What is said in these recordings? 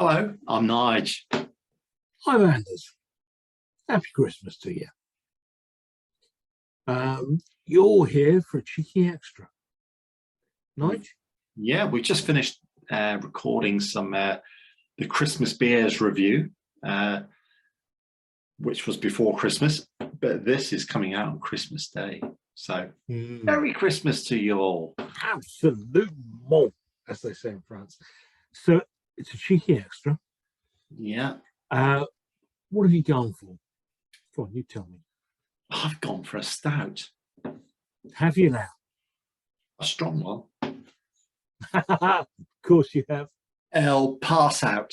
Hello, I'm Nige. Hi, Anders. Happy Christmas to you. You're here for a cheeky extra. Nige? Yeah, we just finished recording some the Christmas beers review, which was before Christmas, but this is coming out on Christmas Day. So Merry Christmas to you all. Absolument, as they say in France. So it's a cheeky extra. Yeah. What have you gone for? Go on, you tell me. I've gone for a stout. Have you now? A strong one. Of course you have. El Passout.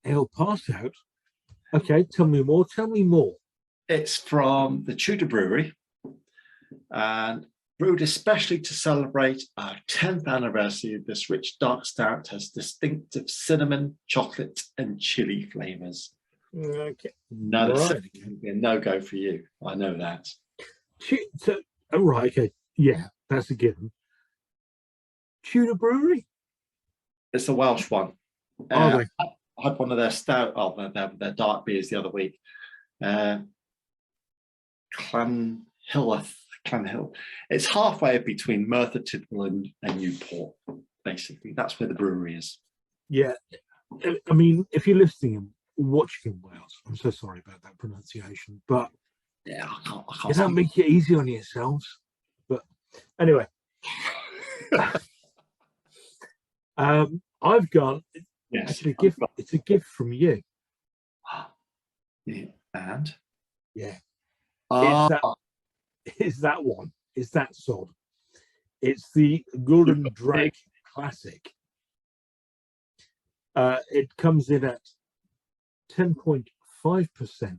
El Passout? Okay, tell me more. Tell me more. It's from the Tudor Brewery and brewed especially to celebrate our 10th anniversary. This rich dark stout has distinctive cinnamon, chocolate, and chili flavors. Okay. No, that's a no-go for you. I know that. So, right, okay. Yeah, that's a given. Tudor Brewery? It's a Welsh one. I had one of their stout, their dark beers the other week. Clanhill. It's halfway between Merthyr Tydfil and Newport, basically. That's where the brewery is. Yeah. I mean, if you're listening and watching in Wales, I'm so sorry about that pronunciation, but yeah, I can't you don't make it easy on yourselves. But anyway, I've gone. Yes, it's a gift. It's a gift from you. Yeah, and yeah, it's that one. It's that sod. It's the Gulden Draak Classic. It comes in at 10.5%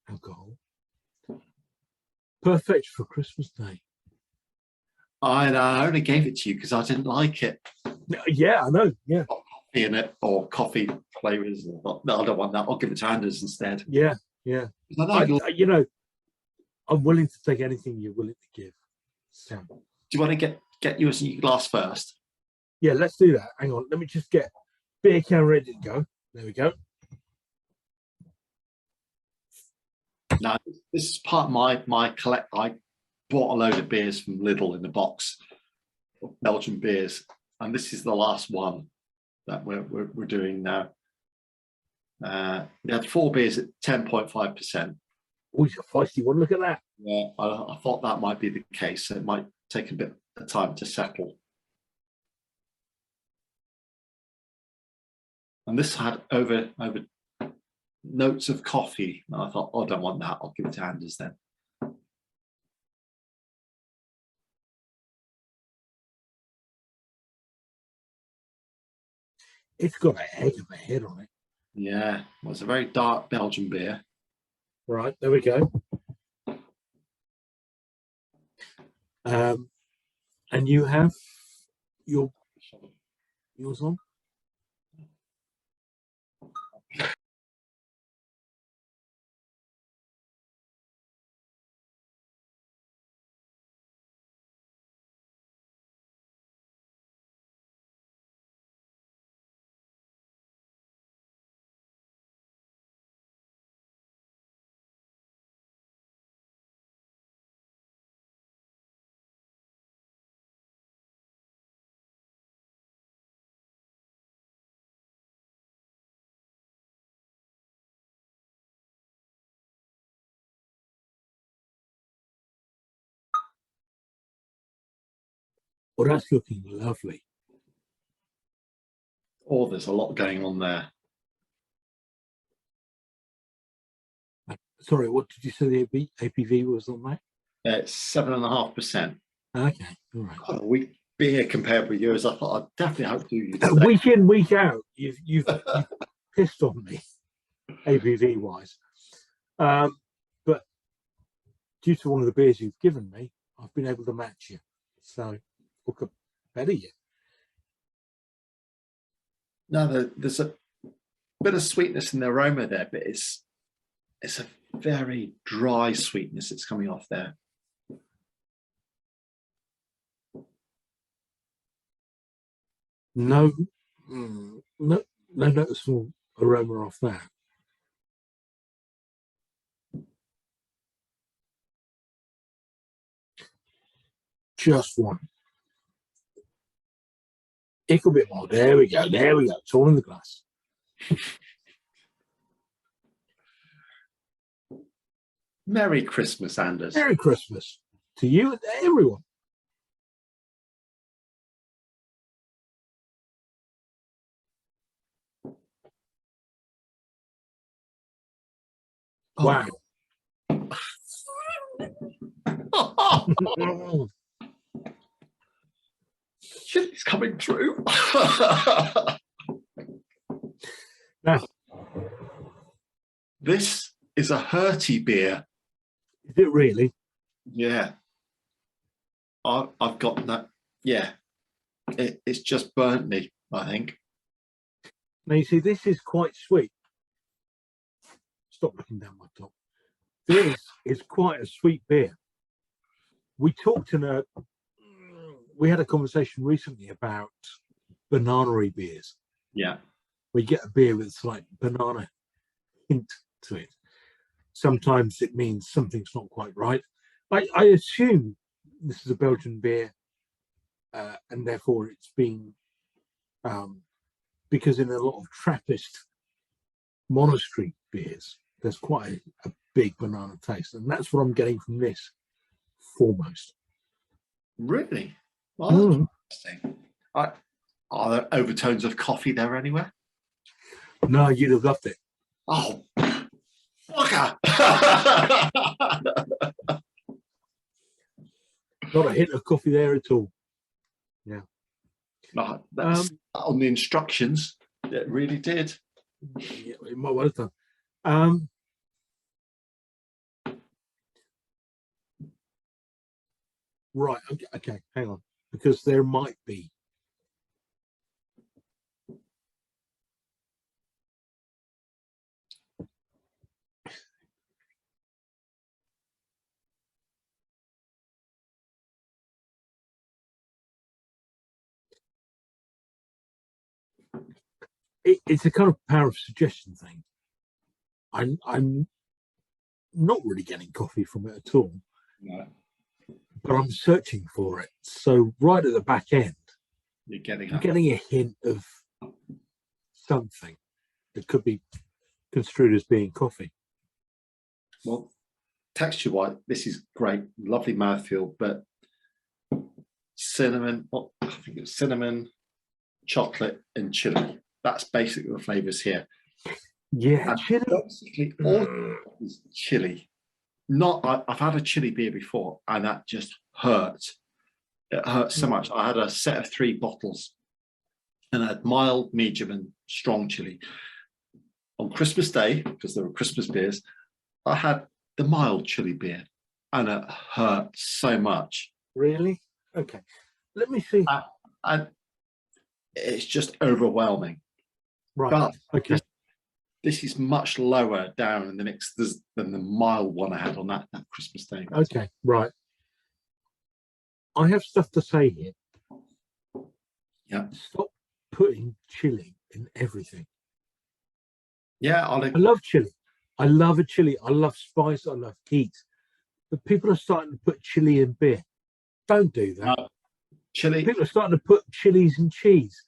alcohol. Perfect for Christmas Day. I only gave it to you because I didn't like it. Yeah, I know. Yeah. Coffee in it or coffee flavors. No, I don't want that. I'll give it to Anders instead. Yeah, yeah. You know, I'm willing to take anything you're willing to give. So, do you want to get yours in your glass first? Yeah, let's do that. Hang on. Let me just get beer can ready to go. There we go. Now, this is part of my collect. I bought a load of beers from Lidl in a box of Belgian beers, and this is the last one that we're doing now. We had 4 beers at 10.5%. Oh, it's a feisty one. Look at that. Yeah, I thought that might be the case. So it might take a bit of time to settle. And this had over notes of coffee. And I thought, oh, I don't want that. I'll give it to Anders then. It's got a heck of a head on it. Yeah, well, it's a very dark Belgian beer. Right, there we go. And you have yours on? Well, that's looking lovely. Oh, there's a lot going on there. Sorry, what did you say the APV was on that? It's 7.5%. Okay, all right. Quite a weak beer compared with yours. I thought I'd definitely hope to you. Week in, week out, you've pissed on me, APV wise. But due to one of the beers you've given me, I've been able to match you. So look a better you. No, there's a bit of sweetness in the aroma there, but it's a very dry sweetness that's coming off there. No, No noticeable aroma off that. Just one. Ick a bit more. There we go. There we go. It's all in the glass. Merry Christmas, Anders. Merry Christmas to you and everyone. Wow. Chili's coming through. Now, this is a hearty beer. is it really? Yeah. I've got that. Yeah. It's just burnt me, I think. Now, you see, this is quite sweet. Stop looking down my top. This is quite a sweet beer. We had a conversation recently about banana-y beers. Yeah. We get a beer with a slight banana hint to it. Sometimes it means something's not quite right. I assume this is a Belgian beer, and therefore it's been, because in a lot of Trappist monastery beers, there's quite a big banana taste, and that's what I'm getting from this foremost. Really? Well, that's interesting. Are there overtones of coffee there anywhere? No, you'd have loved it. Oh, fucker! Not a hint of coffee there at all. Yeah. No, that's on the instructions. It really did. Yeah, it might well have done. Right. Okay. Hang on, because there might be. It's a kind of power of suggestion thing. I'm not really getting coffee from it at all. No. But I'm searching for it. So right at the back end, You're getting a hint of something that could be construed as being coffee. Well, texture-wise, this is great, lovely mouthfeel, but cinnamon, I think it's cinnamon, chocolate, and chili. That's basically the flavors here. Yeah, and chili. Basically, all is chili. I've had a chili beer before, and that just hurt. It hurt so much. I had a set of 3 bottles, and I had mild, medium, and strong chili. On Christmas Day, because there were Christmas beers, I had the mild chili beer, and it hurt so much. Really? Okay. Let me see. And it's just overwhelming. Right. But okay. This is much lower down in the mix than the mild one I had on that Christmas Day. Okay. Right. I have stuff to say here. Yeah. Stop putting chili in everything. Yeah, I love chili. I love a chili. I love spice. I love heat. But people are starting to put chili in beer. Don't do that. Chili. People are starting to put chilies in cheese.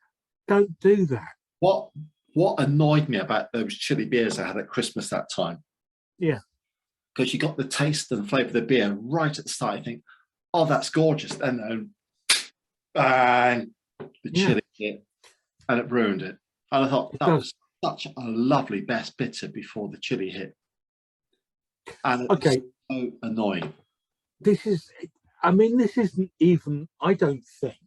Don't do that. What annoyed me about those chili beers I had at Christmas that time? Yeah. Because you got the taste and flavour of the beer right at the start. I think, oh, that's gorgeous. And then, bang, the chili hit, and it ruined it. And I thought that was such a lovely best bitter before the chili hit. And it was so annoying. This isn't even, I don't think.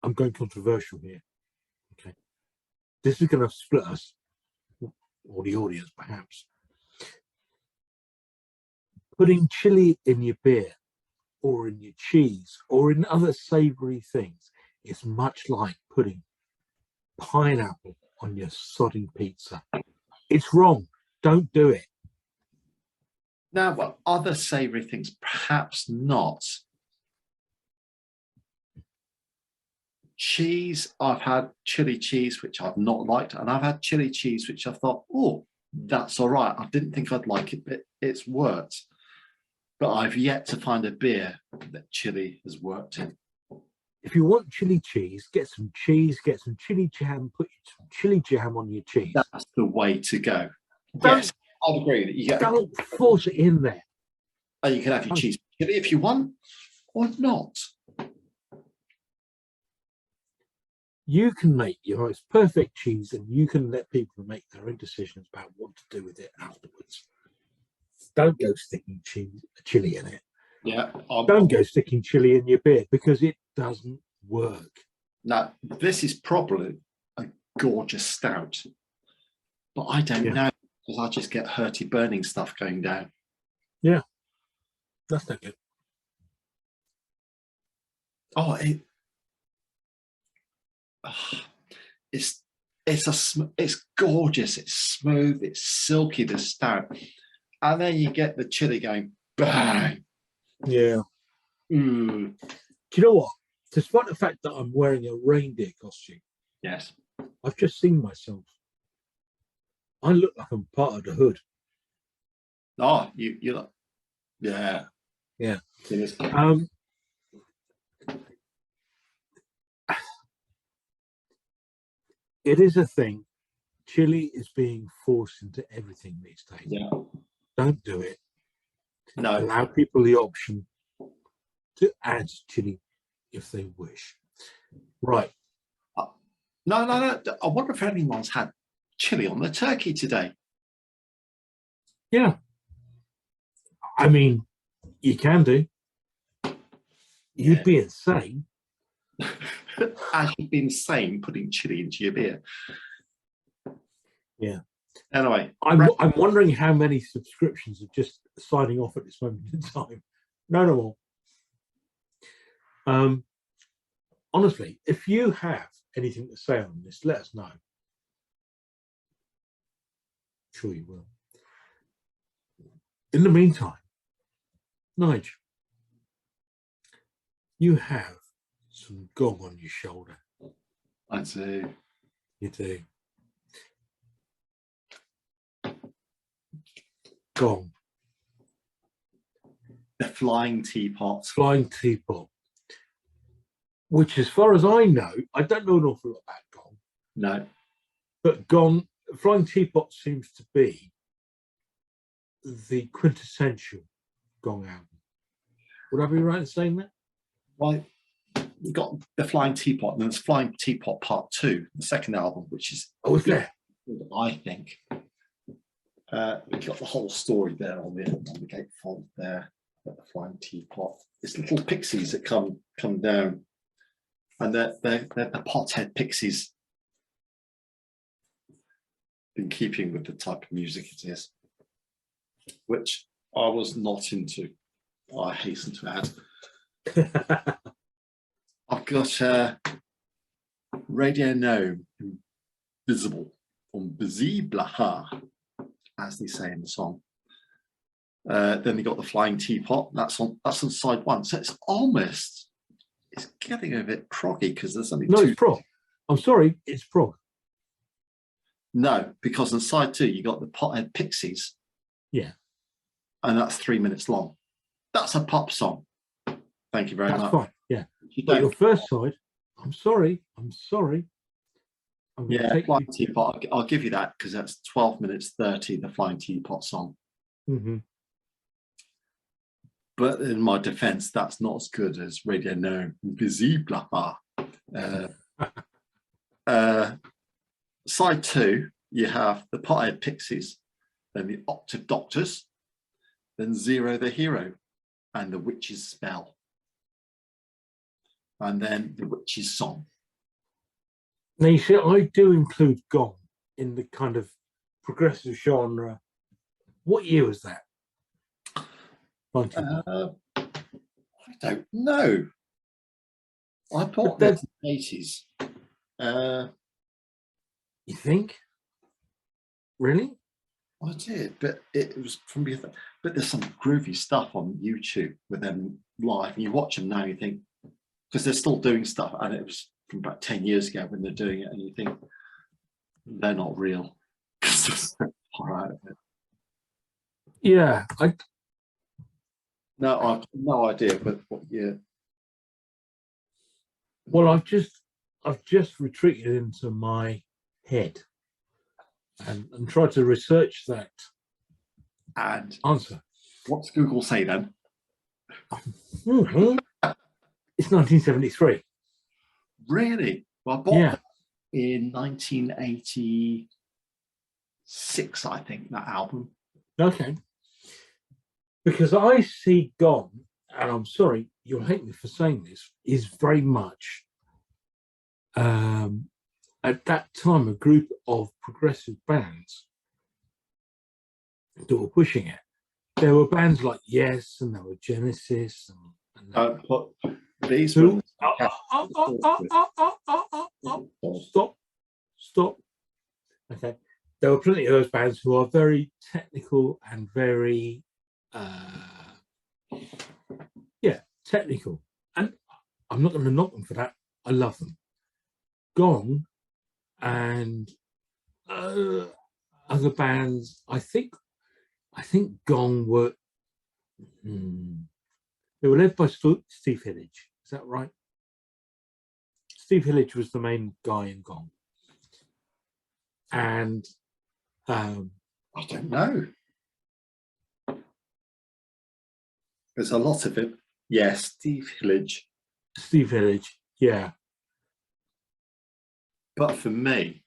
I'm going controversial here. Okay. This is going to split us, or the audience perhaps. Putting chili in your beer, or in your cheese, or in other savoury things is much like putting pineapple on your sodding pizza. It's wrong. Don't do it. Now, well, other savoury things, perhaps not. cheese, I've had chili cheese, which I've not liked, and I've had chili cheese, which I thought, oh, that's all right. I didn't think I'd like it, but it's worked. But I've yet to find a beer that chili has worked in. If you want chili cheese, get some chili jam, put some chili jam on your cheese. That's the way to go. Don't- Yes, I'll agree that you get. Don't force it in there. And you can have your cheese chili if you want, or not. You can make your most perfect cheese, and you can let people make their own decisions about what to do with it afterwards. Don't go sticking chili in it. Yeah. Don't go sticking chili in your beer, because it doesn't work. Now, this is probably a gorgeous stout, but I don't know, because I just get hurty burning stuff going down. Yeah, that's not good. Oh, it's gorgeous. It's smooth. It's silky. The stout, and then you get the chili going bang. Yeah. Mm. Do you know what? Despite the fact that I'm wearing a reindeer costume, Yes. I've just seen myself. I look like I'm part of the hood. Oh, you look. Yeah. Yeah. It is. It is a thing. Chili is being forced into everything these days. Yeah. Don't do it. No. Allow people the option to add chili if they wish. Right. No. I wonder if anyone's had chili on the turkey today. Yeah. I mean, you can do. You'd be insane. As you've been saying, putting chili into your beer. Yeah. Anyway, I'm wondering how many subscriptions are just signing off at this moment in time. No more. Honestly, if you have anything to say on this, let us know. I'm sure you will. In the meantime, Nigel, you have some Gong on your shoulder. I do. You do. Gong. The flying teapot. Flying Teapot. Which, as far as I know, I don't know an awful lot about Gong. No. But Gong, Flying Teapot seems to be the quintessential Gong album. Would I be right in saying that? Well, you got the Flying Teapot, and there's Flying Teapot Part 2, the second album, which is is there? I think. We've got the whole story there on the gatefold there. The Flying Teapot. It's little pixies that come down, and they're the pothead pixies. In keeping with the type of music it is, which I was not into. I hasten to add. I've got Radio Gnome, Invisible, Invisible, as they say in the song. Then they got the Flying Teapot. That's on side one. So it's getting a bit proggy because there's only two. It's prog. I'm sorry, it's prog. No, because on side 2 you got the Pothead Pixies. Yeah, and that's 3 minutes long. That's a pop song. Thank you very much. That's fine. Yeah. But your first side, I'm sorry. Yeah, Flying Teapot, I'll give you that because that's 12 minutes 30, the Flying Teapot song. Mm-hmm. But in my defense, that's not as good as Radio Gnome, Invisible. Side 2, you have the Pothead Pixies, then the Octave Doctors, then Zero the Hero, and the Witch's Spell, and then the Witch's Song. Now, you see, I do include Gong in the kind of progressive genre. What year was that? I don't know. I thought that's the 80s. You think? Really? I did, but it was from before. But there's some groovy stuff on YouTube with them live, and you watch them now, you think, because they're still doing stuff, and it was from about 10 years ago when they're doing it, and you think they're not real. Far out of it. Yeah, No, I've no idea what year. well, I've just retreated into my head and tried to research that And answer. what's Google say then? It's 1973. Really? Well, I bought Yeah. that in 1986, I think, that album. Okay. Because I see Gong, and I'm sorry, you'll hate me for saying this, is very much at that time a group of progressive bands that were pushing it. There were bands like Yes, and there were Genesis, and But these who? were Stop. Okay. There were plenty of those bands who are very technical and very, technical. And I'm not going to knock them for that. I love them. Gong and other bands, I think Gong were, they were led by Steve Hillage. Is that right? Steve Hillage was the main guy in Gong. And I don't know. There's a lot of it. Yes, Steve Hillage. Steve Hillage, yeah. But for me,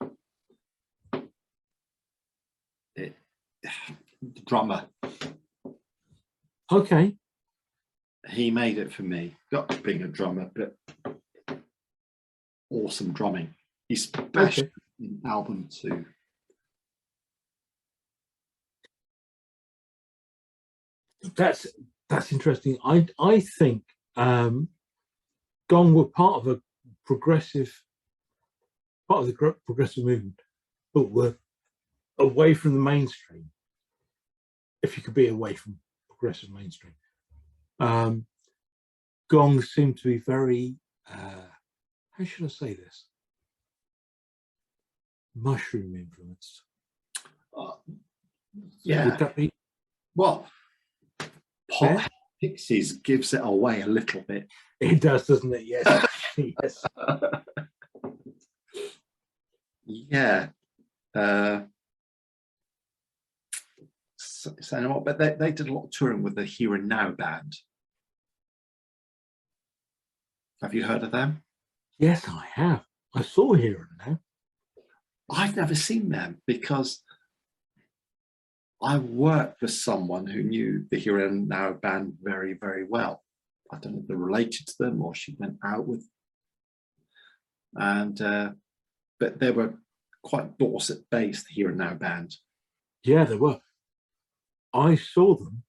the drummer, Okay. he made it for me. Got being a drummer, but awesome drumming, especially in album 2. That's interesting. I think Gong were part of the progressive movement, but were away from the mainstream. If you could be away from progressive mainstream, Gong seemed to be very how should I say this? Mushroom influenced. Yeah. Would that be? Well, Pot Pixies gives it away a little bit. It does, doesn't it? Yes. Yes. Yeah. But they did a lot of touring with the Here and Now band. Have you heard of them? Yes, I have. I saw Here and Now. I've never seen them because I worked for someone who knew the Here and Now band very, very well. I don't know if they're related to them or she went out with. And but they were quite Dorset based, the Here and Now band. Yeah, they were. I saw them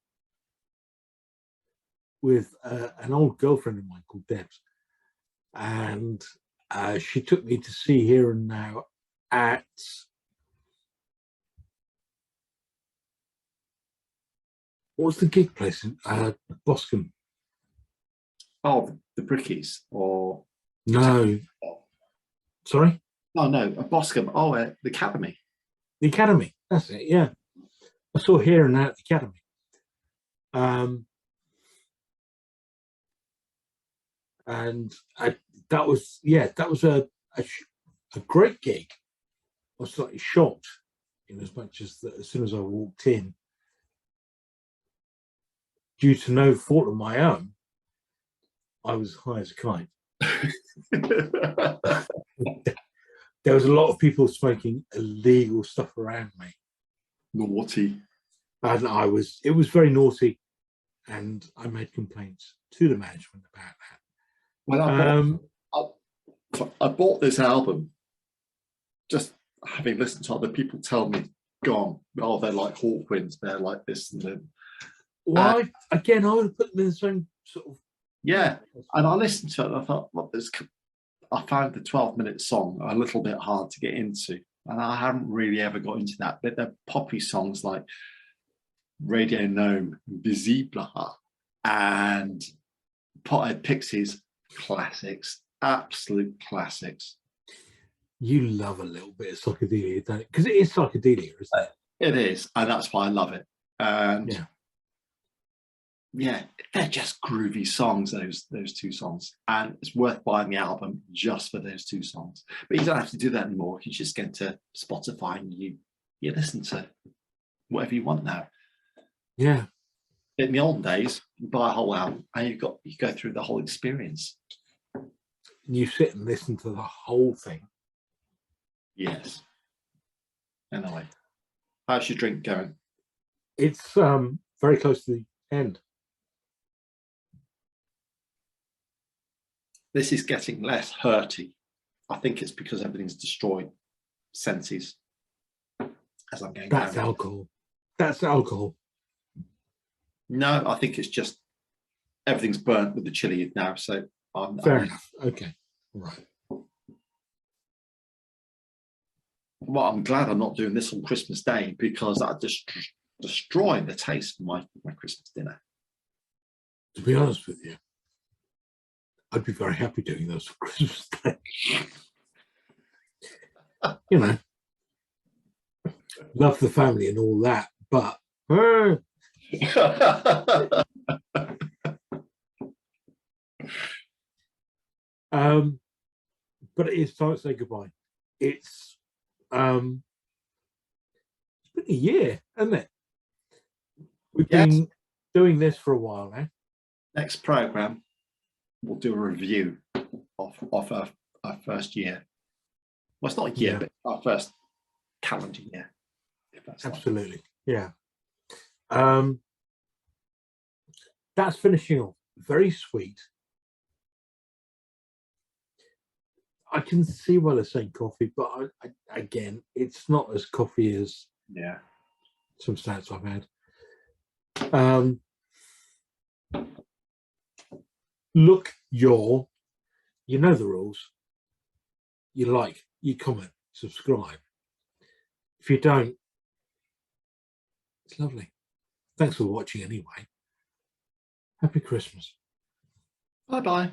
with an old girlfriend of mine called Debs, and she took me to see Here and Now at what was the gig place in Boscombe? Oh, the Brickies or No, sorry, no, Boscombe. Oh, the Academy. the Academy. That's it. Yeah, I saw Here and Now at the Academy. And that was a great gig. I was slightly shocked in as much as that as soon as I walked in, due to no fault of my own, I was high as a kite. There was a lot of people smoking illegal stuff around me. Naughty. And it was very naughty, and I made complaints to the management about that. Well, I bought this album just having listened to other people tell me, Gone, oh, they're like Hawkwinds, they're like this and then. Well, I would have put them in the same sort of. Yeah, and I listened to it and I thought, well, I found the 12-minute song a little bit hard to get into, and I haven't really ever got into that. But they're poppy songs like Radio Gnome, Visible, and Pothead Pixies, classics, absolute classics. You love a little bit of psychedelia, don't it? Because it is psychedelia, isn't it? It is, and that's why I love it. And Yeah. yeah, they're just groovy songs, those two songs. And it's worth buying the album just for those two songs. But you don't have to do that anymore. You just get to Spotify and you listen to whatever you want now. Yeah. In the old days, you buy a whole album and you go through the whole experience. You sit and listen to the whole thing. Yes. Anyway, how's your drink going? It's very close to the end. This is getting less hurty. I think it's because everything's destroyed senses as I'm going That's down. alcohol. That's alcohol. No, I think it's just everything's burnt with the chili now. So Fair enough. Okay. Right. Well, I'm glad I'm not doing this on Christmas Day because that just destroying the taste of my Christmas dinner. To be honest with you, I'd be very happy doing those for Christmas Day. You know, love the family and all that, but but it is time to say goodbye. It's been a year, hasn't it? We've been doing this for a while now. Next program, we'll do a review of our first year. Well, it's not a year, but our first calendar year. If that's absolutely, yeah. That's finishing off. Very sweet. I can see why they're saying coffee, but again, it's not as coffee as some stouts I've had. Look, you know the rules. You like, you comment, subscribe. If you don't, it's lovely. Thanks for watching anyway. Happy Christmas. Bye-bye.